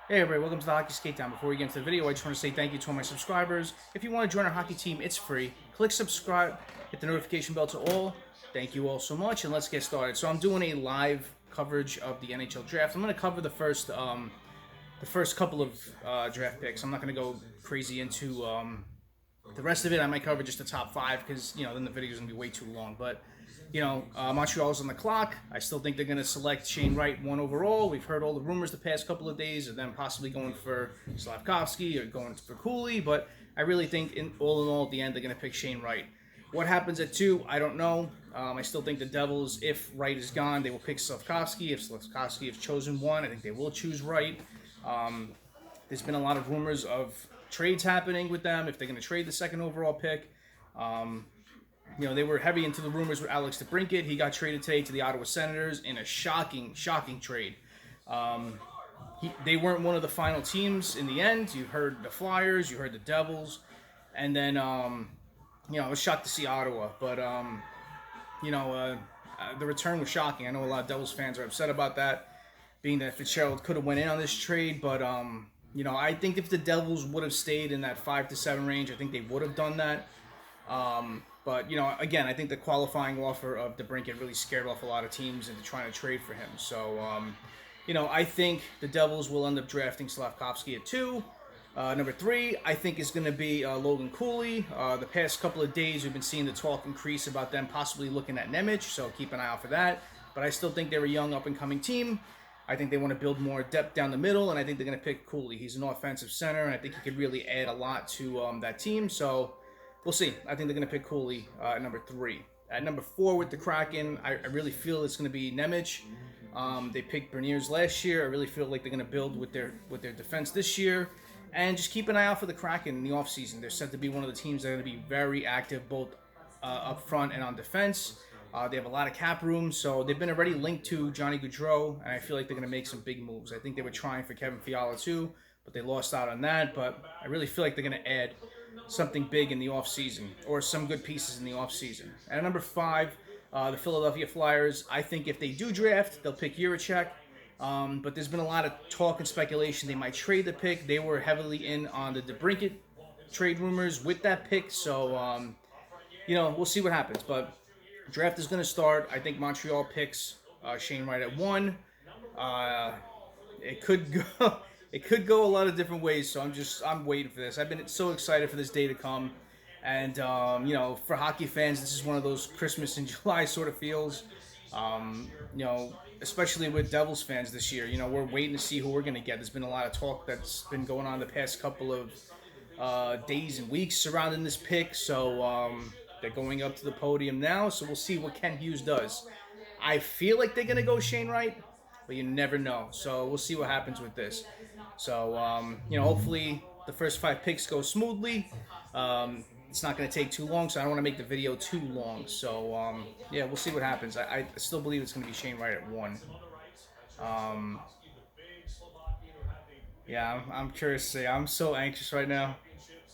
Hey everybody, welcome to the Hockey Skatedown. Before we get into the video, I just want to say thank you to all my subscribers. If you want to join our hockey team, it's free. Click subscribe, hit the notification bell to all. Thank you all so much, and let's get started. So I'm doing a live coverage of the NHL draft. I'm going to cover the first couple of draft picks. I'm not going to go crazy into the rest of it. I might cover just the top five because then the video is going to be way too long. But Montreal's on the clock. I still think they're going to select Shane Wright 1 overall. We've heard all the rumors the past couple of days of them possibly going for Slafkovsky or going for Cooley, but I really think in all, at the end, they're going to pick Shane Wright. What happens at 2, I don't know. I still think the Devils, if Wright is gone, they will pick Slafkovsky. If Slafkovsky has chosen 1, I think they will choose Wright. There's been a lot of rumors of trades happening with them, if they're going to trade the 2nd overall pick. They were heavy into the rumors with Alex DeBrincat. He got traded today to the Ottawa Senators in a shocking trade. They weren't one of the final teams in the end. You heard the Flyers, you heard the Devils, and then I was shocked to see Ottawa. But the return was shocking. I know a lot of Devils fans are upset about that, being that Fitzgerald could have went in on this trade. But I think if the Devils would have stayed in that 5 to 7 range, I think they would have done that. But, again, I think the qualifying offer of DeBrincat really scared off a lot of teams into trying to trade for him. So, I think the Devils will end up drafting Slafkovsky at 2. Number 3, I think, is going to be Logan Cooley. The past couple of days, we've been seeing the talk increase about them possibly looking at Nemec, so keep an eye out for that. But I still think they're a young, up-and-coming team. I think they want to build more depth down the middle, and I think they're going to pick Cooley. He's an offensive center, and I think he could really add a lot to that team. So we'll see. I think they're going to pick Cooley at number 3. At number 4 with the Kraken, I really feel it's going to be Nemec. They picked Berniers last year. I really feel like they're going to build with their defense this year. And just keep an eye out for the Kraken in the offseason. They're said to be one of the teams that are going to be very active both up front and on defense. They have a lot of cap room, so they've been already linked to Johnny Gaudreau, and I feel like they're going to make some big moves. I think they were trying for Kevin Fiala too, but they lost out on that. But I really feel like they're going to add something big in the offseason, or some good pieces in the offseason. At number 5, the Philadelphia Flyers. I think if they do draft, they'll pick Juraj. But there's been a lot of talk and speculation they might trade the pick. They were heavily in on the DeBrincat trade rumors with that pick, so we'll see what happens. But draft is going to start. I think Montreal picks Shane Wright at 1. It could go a lot of different ways. So I'm waiting for this. I've been so excited for this day to come, and for hockey fans, this is one of those Christmas in July sort of feels. Especially with Devils fans this year. We're waiting to see who we're going to get. There's been a lot of talk that's been going on the past couple of days and weeks surrounding this pick. So they're going up to the podium now, so we'll see what Ken Hughes does. I feel like they're going to go Shane Wright, but you never know. So we'll see what happens with this. So, hopefully the first 5 picks go smoothly. It's not going to take too long, so I don't want to make the video too long. So, we'll see what happens. I still believe it's going to be Shane Wright at 1. I'm curious to say. I'm so anxious right now.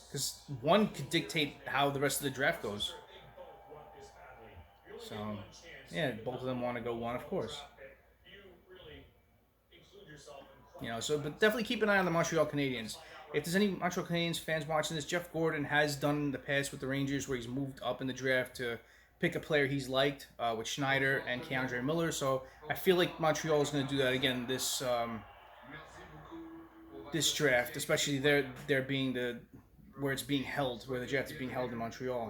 Because 1 could dictate how the rest of the draft goes. So, both of them want to go 1, of course. But definitely keep an eye on the Montreal Canadiens. If there's any Montreal Canadiens fans watching this, Jeff Gordon has done in the past with the Rangers where he's moved up in the draft to pick a player he's liked with Schneider and Keandre Miller. So I feel like Montreal is going to do that again this draft, especially there being where it's being held, where the draft is being held in Montreal. I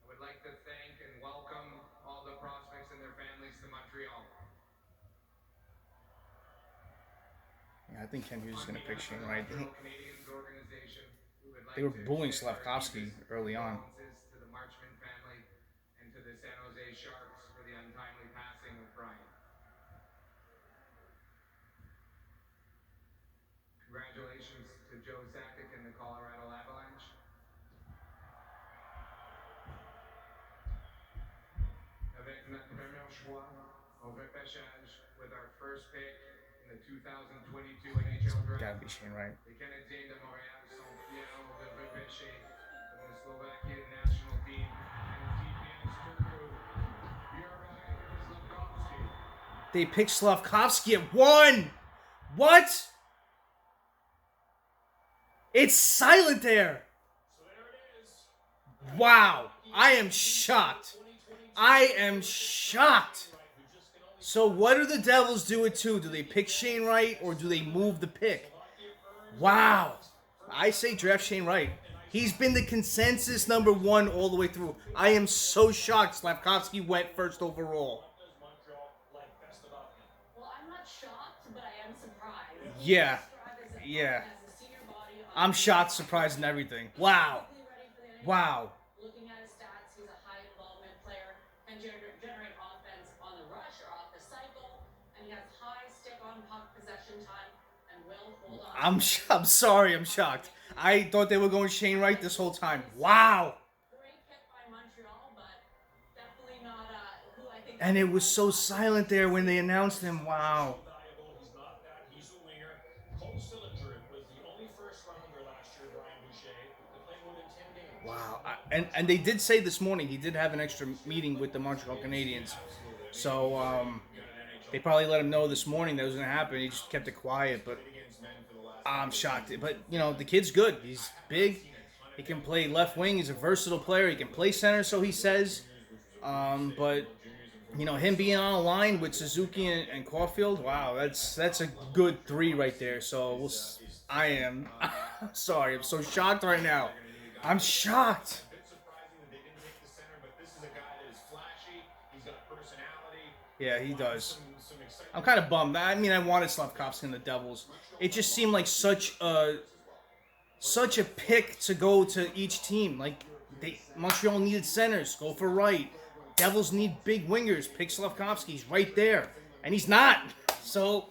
would like to thank and welcome all the prospects and their families to Montreal. I think Ken Hughes is going to pick Shane Wright. They were booing Slafkovsky early on. Congratulations to Joe Sakic and the Colorado Avalanche. Avec notre premier choix au repêchage with our first pick in the 2022 NHL draft. Gotta be Shane Wright. The Canadiens de Montréal sont fiers de repêcher the Slovakia national team and the TPS crew. Juraj Slafkovsky. They picked Slafkovsky at 1. What? It's silent there. Wow. I am shocked. I am shocked. So what do the Devils do it to? Do they pick Shane Wright or do they move the pick? Wow. I say draft Shane Wright. He's been the consensus number one all the way through. I am so shocked Slafkovsky went first overall. Well, I'm not shocked, but I am surprised. Yeah. Yeah. I'm shocked, surprised, and everything. Wow. Wow. Looking at his stats, he's a high involvement player and generate offense on the rush or off the cycle, and he has high stick-on puck possession time and will hold on. I'm sorry, I'm shocked. I thought they were going Shane Wright this whole time. Wow. Great pick by Montreal, but definitely not who I think. And it was so silent there when they announced him. Wow. Wow. And they did say this morning he did have an extra meeting with the Montreal Canadiens. So they probably let him know this morning that was going to happen. He just kept it quiet, but I'm shocked. But, you know, the kid's good. He's big. He can play left wing. He's a versatile player. He can play center, so he says. But, you know, him being on a line with Suzuki and Caulfield, wow, that's a good three right there. So I am sorry. I'm so shocked right now. I'm shocked. Yeah, he does. I'm kind of bummed. I mean, I wanted Slafkovsky and the Devils. It just seemed like such a pick to go to each team. Like Montreal needed centers, go for Wright. Devils need big wingers, pick Slafkovsky. He's right there, and he's not. So,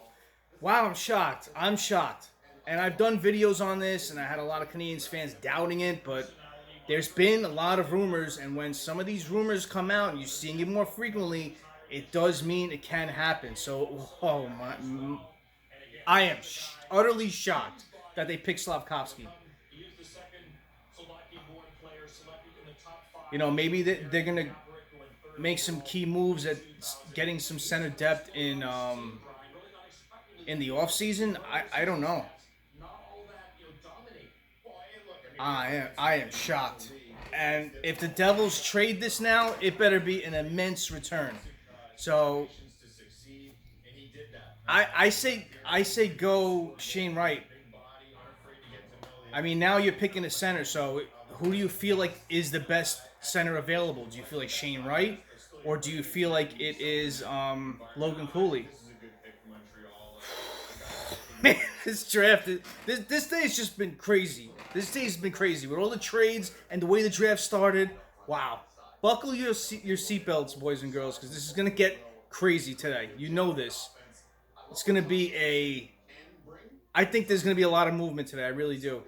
wow, I'm shocked. I'm shocked. And I've done videos on this, and I had a lot of Canadiens fans doubting it, but there's been a lot of rumors, and when some of these rumors come out, and you're seeing it more frequently, it does mean it can happen. So, oh my, I am utterly shocked that they picked Slafkovsky. You know, maybe they're going to make some key moves at getting some center depth in the offseason. I don't know. I am shocked. And if the Devils trade this now, it better be an immense return. So I say go Shane Wright. I mean, now you're picking a center, so who do you feel like is the best center available? Do you feel like Shane Wright, or do you feel like it is Logan Cooley? Man, this draft, this day has just been crazy. This day has been crazy with all the trades and the way the draft started. Wow. Buckle your seatbelts, boys and girls, because this is going to get crazy today. You know this. It's going to be I think there's going to be a lot of movement today. I really do.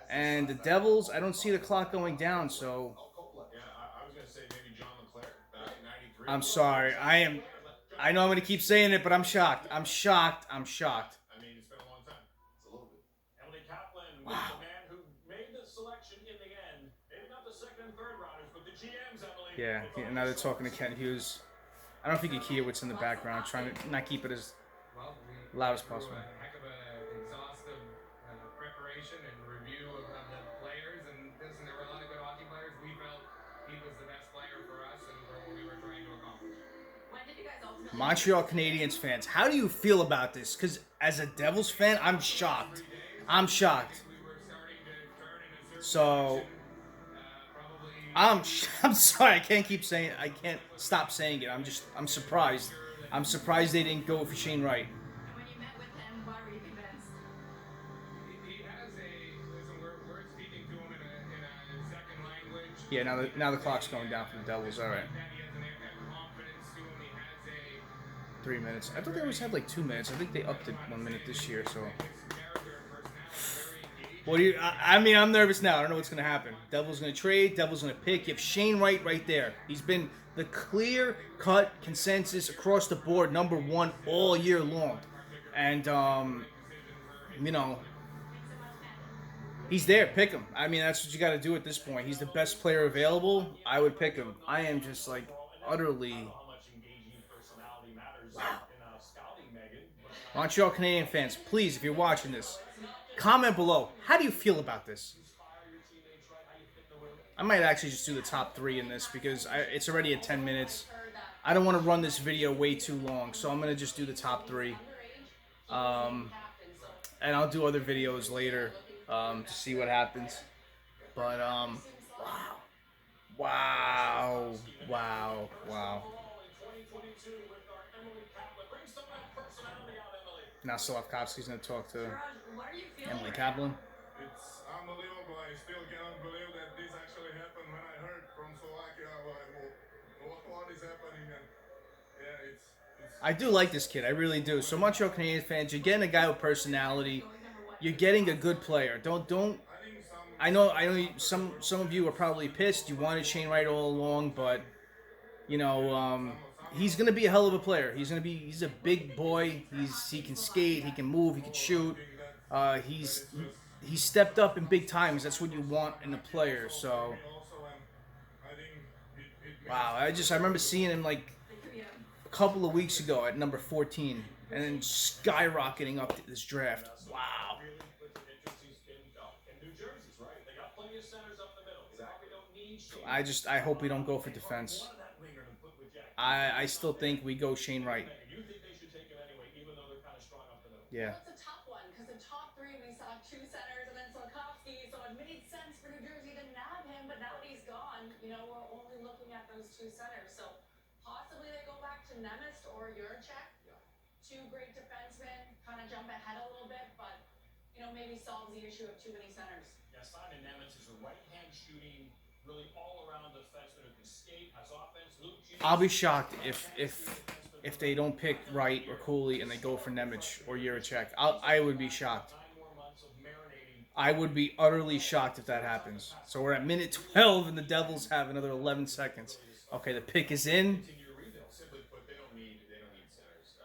And the Devils, I don't see the clock going down, so I'm sorry. I know I'm going to keep saying it, but I'm shocked. I'm shocked. I'm shocked. Wow. Yeah, now they're talking to Ken Hughes. I don't know if you can hear what's in the background. Trying to not keep it as loud as possible. Heck of an exhaustive preparation and review of the players, and there were a lot of good hockey players. We felt he was the best player for us and for what we were trying to accomplish. When did you guys ultimately... Montreal Canadiens fans, how do you feel about this? Because as a Devils fan, I'm shocked. I'm shocked. So I'm sorry. I can't stop saying it. I'm surprised. I'm surprised they didn't go for Shane Wright. And when you met with him, why were you convinced? He has we're speaking to him in a second language. Yeah, now the clock's going down for the Devils. All right. He has a confidence to him. He has 3 minutes. I thought they always had like 2 minutes. I think they upped it 1 minute this year. So. What do you? I mean, I'm nervous now. I don't know what's going to happen. Devils going to trade. Devils going to pick. You have Shane Wright right there. He's been the clear-cut consensus across the board, number one all year long. And, you know, he's there. Pick him. I mean, that's what you got to do at this point. He's the best player available. I would pick him. I am just, like, utterly... Wow. Montreal Canadian fans, please, if you're watching this, comment below. How do you feel about this? I might actually just do the top 3 in this because it's already at 10 minutes. I don't want to run this video way too long, so I'm going to just do the top 3. And I'll do other videos later to see what happens. But, wow. Now Slafkovsky's going to talk to Emily Kaplan. It's unbelievable. I still cannot believe that this actually happened. When I heard from Slovakia what is happening, and yeah, it's I do like this kid. I really do. So Montreal Canadiens fans, you're getting a guy with personality. You're getting a good player. Don't. I know. Some of you are probably pissed. You wanted Shane Wright all along, but you know he's gonna be a hell of a player. He's a big boy. He can skate. He can move. He can shoot. He stepped up in big times. That's what you want in a player. So wow. I remember seeing him like a couple of weeks ago at number 14, and then skyrocketing up to this draft. Wow. I hope we don't go for defense. I still think we go Shane Wright. Yeah. Well, it's a tough one because the top 3 we saw 2 centers and then Slafkovsky, so it made sense for New Jersey to nab him, but now that he's gone, you know, we're only looking at those 2 centers. So possibly they go back to Nemec or Juraj. 2 great defensemen, kind of jump ahead a little bit, but you know, maybe solves the issue of too many centers. Yeah, Simon Nemec is a right-hand shooting, really all-around defenseman who can skate, has offense. I'll be shocked if they don't pick Wright or Cooley and they go for Nemec or Juraj. I would be shocked. I would be utterly shocked if that happens. So we're at minute 12 and the Devils have another 11 seconds. Okay, the pick is in. Simply put, they don't need centers.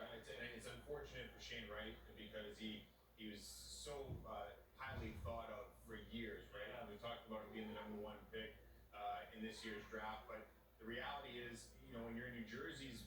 It's unfortunate for Shane Wright because he was so highly thought of for years, right? We talked about him being the #1 pick in this year's draft, but the reality is, you know, when you're in New Jersey's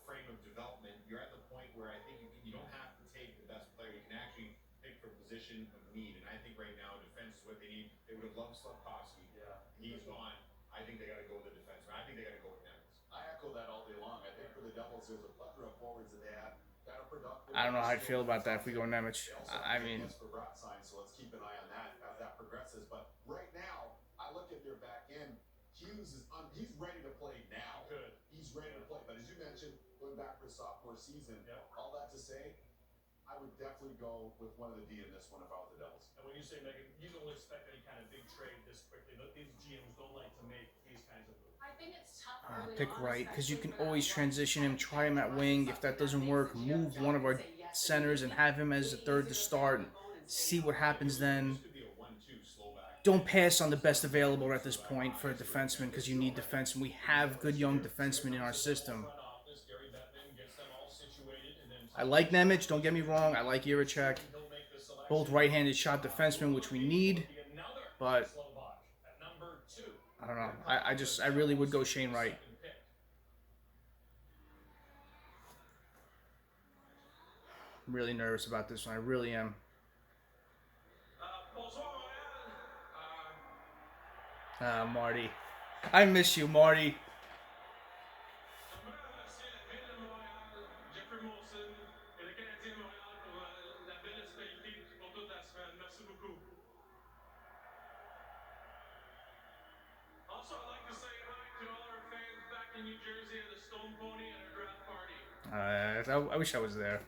frame of development, you're at the point where I think you don't have to take the best player. You can actually pick for position of need, and I think right now defense is what they need. They would have loved Slafkovsky. Yeah, he's gone. I think they got to go with the defense. I think they got to go with Nemec. I echo that all day long. I think for the Devils, there's a plethora of forwards that they have that are productive. I don't know how I'd feel about that if we go Nemec. I mean, for Brat sign, so let's keep an eye on that as that progresses. But right now, I look at their back end. Hughes is he's ready to play now. Good. He's ready to play. But as you mentioned, going back for sophomore season, all that to say, I would definitely go with one of the D in this one if I was the Devils. And when you say Megan, you don't expect any kind of big trade this quickly. These GMs don't like to make these kinds of moves. I think it's tough early pick on, Wright because you can especially for always that transition him, try him at wing. If that doesn't work, move one of our centers and have him as the third to start and see what happens then. Don't pass on the best available at this point for a defenseman because you need defensemen. We have good young defensemen in our system. I like Nemec, don't get me wrong. I like Juraj. Both right-handed shot defensemen, which we need. But I don't know. I really would go Shane Wright. I'm really nervous about this one. I really am. Marty. I miss you, Marty. Also, I'd like to say hi to all our fans back in New Jersey at the Stone Pony and our draft party. I wish I was there.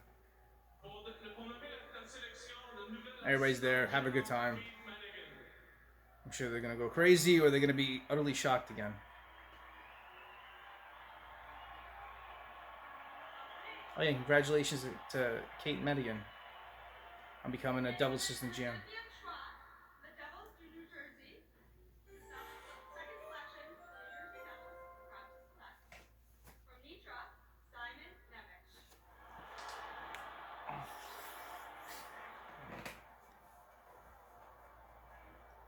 Everybody's there. Have a good time. I'm sure they're going to go crazy or they're going to be utterly shocked again. Oh yeah, congratulations to Kate Medigan on becoming a double assistant GM.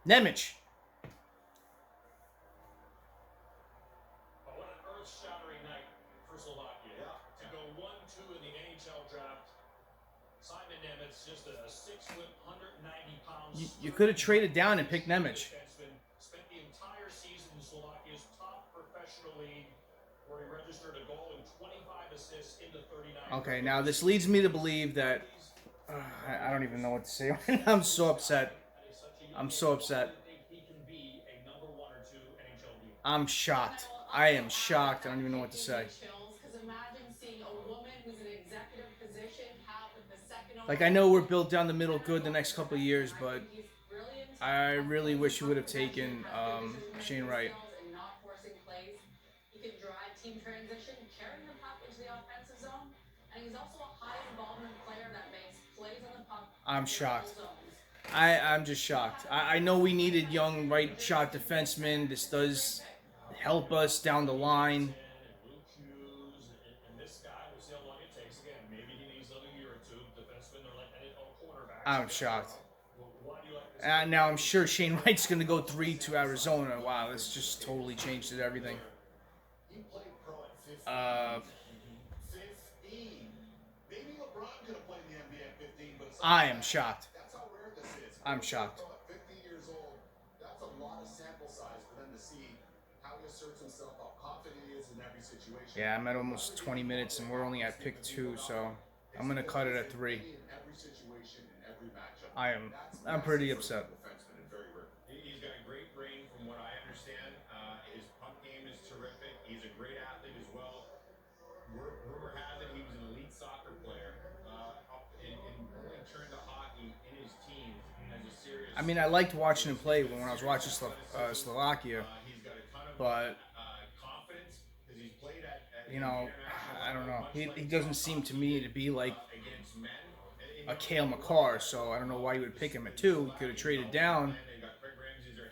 Nemec. What an earth-shattering night for Slovakia. Yeah. To go 1-2 in the NHL draft. Nemec, just a 6-foot, 190-pound. You could have traded down and picked Nemec. Spent the entire season in Slovakia's top professional league, where he registered a goal and 25 assists in the 39. Okay, now this leads me to believe that I don't even know what to say. I'm so upset. I'm so upset. I'm shocked. I am shocked. I don't even know what to say. Like, I know we're built down the middle good the next couple of years, but I really wish you would have taken Shane Wright. He can drive team transition, carrying the puck into the offensive zone, and he's also a high involvement player that makes plays on the puck. I'm shocked. I'm just shocked. I know we needed young right shot defensemen. This does help us down the line. I'm shocked. And now I'm sure Shane Wright's going to go 3 to Arizona. Wow, this just totally changed everything. He played pro at 15. Maybe LeBron could have played in the NBA at 15, but I am shocked. That's how rare this is. I'm shocked. At 15 years old, that's a lot of sample size for them to see how he asserts himself, how confident he is in every situation. Yeah, I'm at almost 20 minutes, and we're only at pick 2, so I'm going to cut it at 3. I'm pretty upset. He's got a great brain from what I understand. His puck game is terrific. He's a great athlete as well. Rumor has it he was an elite soccer player and only turned to hockey in his teens as a serious. I mean, I liked watching him play when I was watching Slovakia, but confidence because he's played at you know, I don't know. He doesn't seem to me to be like a Cale McCarr, so I don't know why you would pick him at 2. He could have traded down.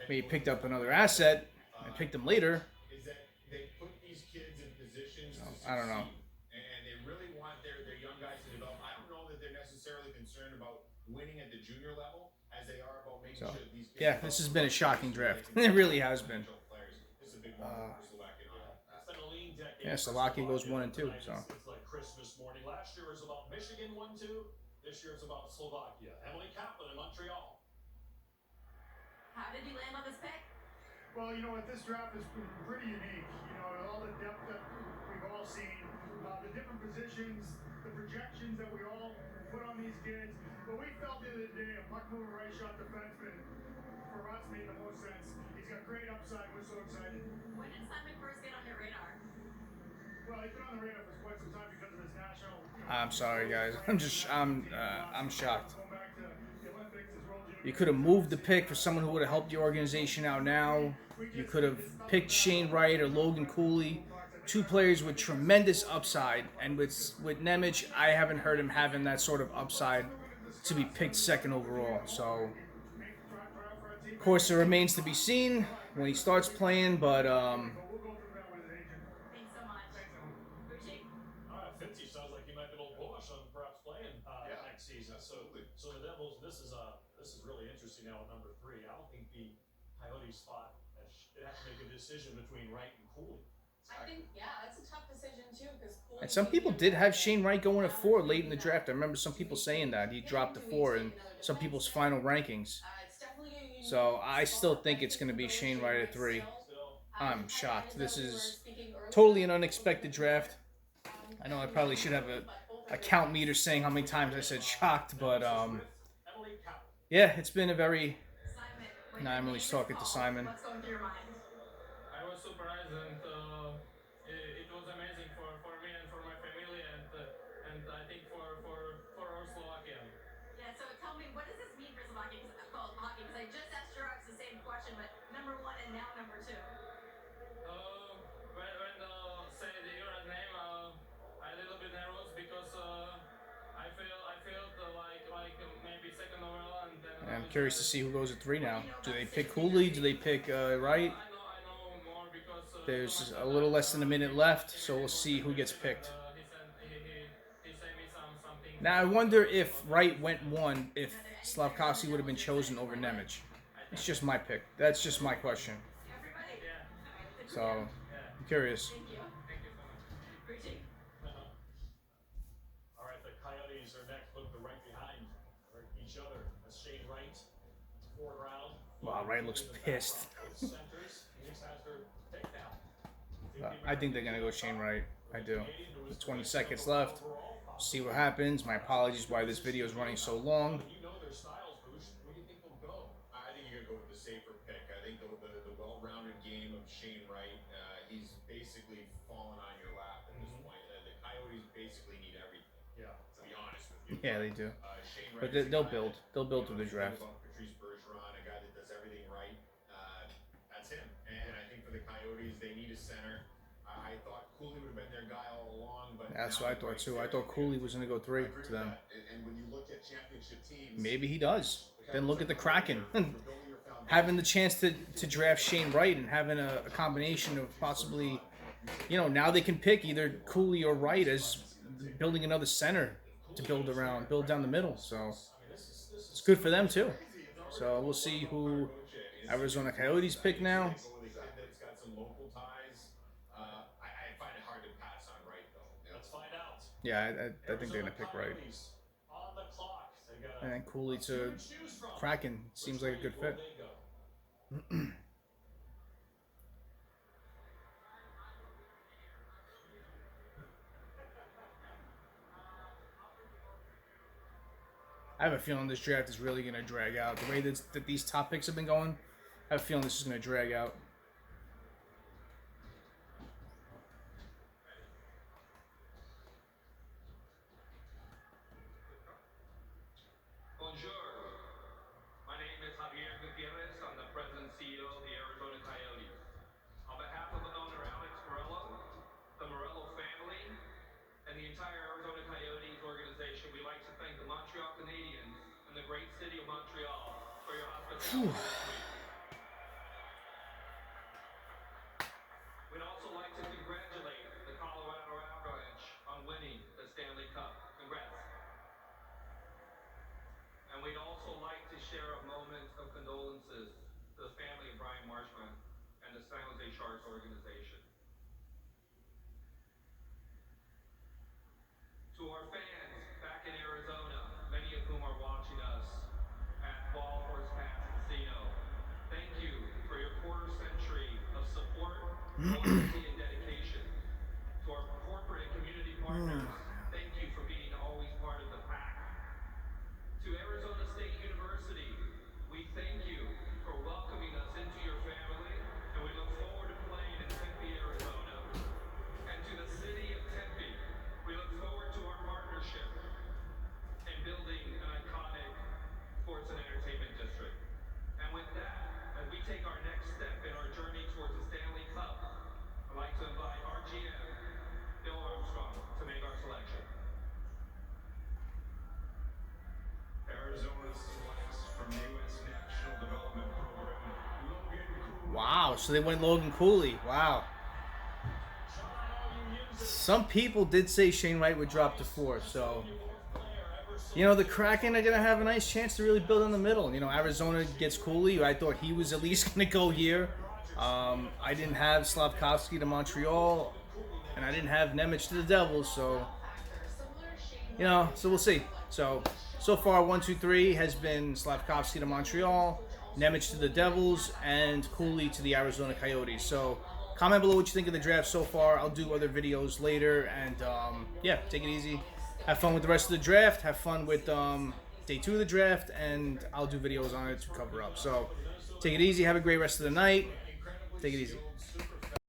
Maybe picked up another asset and picked him later. Is that they put these kids in positions to I don't know. succeed, and they really want their young guys to develop. I don't know that they're necessarily concerned about winning at the junior level as they are about making sure these kids. Yeah, this has been a shocking draft. It really has been. This is a big moment for Slovakia. It's been a lean decade. Yeah, Slovakia goes 1 and 2. So It's like Christmas morning. Last year was about Michigan 1-2. This year it's about Slovakia. Emily Kaplan in Montreal. How did you land on this pick? Well, you know what, this draft is pretty unique. You know, all the depth that we've all seen, the different positions, the projections that we all put on these kids. But we felt the other day a puck moving right shot defenseman for us made the most sense. He's got great upside. We're so excited. When did Simon first get on your radar? Well, he's been on the radar for quite some time because of his national. I'm sorry, guys. I'm shocked. Going back to the Olympics, his World Junior. You could have moved the pick for someone who would have helped the organization out now. You could have picked Shane Wright or Logan Cooley, 2 players with tremendous upside. And with Nemec, I haven't heard him having that sort of upside to be picked 2nd overall. So, of course, it remains to be seen when he starts playing. But Thanks so much. Richie? 50 sounds like he might be a little bullish on perhaps playing next season. Absolutely. So the Devils, this is really interesting now at number 3. I don't think the Coyotes thought that they'd have to make a decision between Wright and Cooley. I think, yeah, that's a tough decision too, because and some people did have Shane Wright going at 4 late in the draft. I remember some people saying that he dropped to 4 in some people's final rankings. So I still think it's going to be Shane Wright at 3. I'm shocked. This is totally an unexpected draft. I know I probably should have a count meter saying how many times I said shocked, but yeah, it's been a very. Now I'm really talking to Simon. What's going through your mind? I was surprised, and it was amazing for me and for my family, and I think for our Slovakian. Yeah, so tell me, what does this mean for Slovakia hockey? Because I just asked Juraj the same question, but number 1 and now number 2. When say your name, I a little bit nervous because I felt like maybe 2nd overall, and then I'm curious to see who goes at 3 now. Do they pick Cooley? Do they pick Wright? I know more because There's a little less than a minute left, so we'll see who gets picked. he sent me something. Now I wonder if Wright went 1, if Slafkovsky would have been chosen over Nemec. It's just my pick. That's just my question. Everybody? Yeah. So I'm curious. Thank you. Thank you so much. Richie? All right, the Coyotes Coyotes are next. Look, they're right behind each other. That's Shane Wright, forward round. Wow, Wright looks pissed. Centers. Phoenix has their pick now. I think they're gonna go Shane Wright. I do. With 20 seconds left. See what happens. My apologies why this video is running so long. You know their styles, Boosh. Where do you think they'll go? I think you're gonna go with the safer pick. I think the well-rounded game of Shane Wright. He's basically fallen on your lap at this point. The Coyotes basically need everything. Yeah. To be honest with you. Yeah, they do. Shane But Wright they'll build. They'll build through the draft. Patrice Bergeron, a guy that does everything right. That's him. And I think for the Coyotes, they need a center. I thought Cooley would have been their guy all along, but That's what I thought too. I thought Cooley was going to go 3 to them. And when you look at championship teams, Maybe he does. Then look at the Kraken. Having the chance to draft Shane Wright and having a combination of possibly, now they can pick either Cooley or Wright as building another center to build down the middle. So it's good for them too. So we'll see who Arizona Coyotes pick now. Yeah, I think they're going to pick Wright. And then Cooley to Kraken seems like a good fit. I have a feeling this draft is really going to drag out. The way that these top picks have been going, I have a feeling this is going to drag out. We'd like to thank the Montreal Canadiens and the great city of Montreal for your hospitality. We'd also like to congratulate the Colorado Avalanche on winning the Stanley Cup. Congrats. And we'd also like to share a moment of condolences to the family of Brian Marshman and the San Jose Sharks organization. To our fans back in Arizona, many of whom are watching us at Ball Horse Pass Casino, thank you for your quarter century of support, loyalty, and dedication. To our corporate and community partners, thank you for being always part of the pack. To Arizona State University, we thank you for welcoming us into your family, and we look forward to playing in Tempe, Arizona. And to the city of Tempe, we look forward to our partnership in building an iconic sports and entertainment district. And with that, as we take our next step in our journey towards the Stanley Cup, I'd like to invite our GM, Bill Armstrong, to make our selection. Arizona selects from U.S. National Development Program, Logan Cooley. Wow, so they went Logan Cooley. Wow. Some people did say Shane Wright would drop to 4, so the Kraken are gonna have a nice chance to really build in the middle. Arizona gets Cooley. I thought he was at least gonna go here. I didn't have Slafkovsky to Montreal, and I didn't have Nemec to the Devils, so so we'll see. So far 1, 2, 3 has been Slafkovsky to Montreal, Nemec to the Devils, and Cooley to the Arizona Coyotes. So comment below what you think of the draft so far. I'll do other videos later, and yeah, take it easy. Have fun with the rest of the draft. Have fun with day 2 of the draft, and I'll do videos on it to cover up. So take it easy. Have a great rest of the night. Take it easy.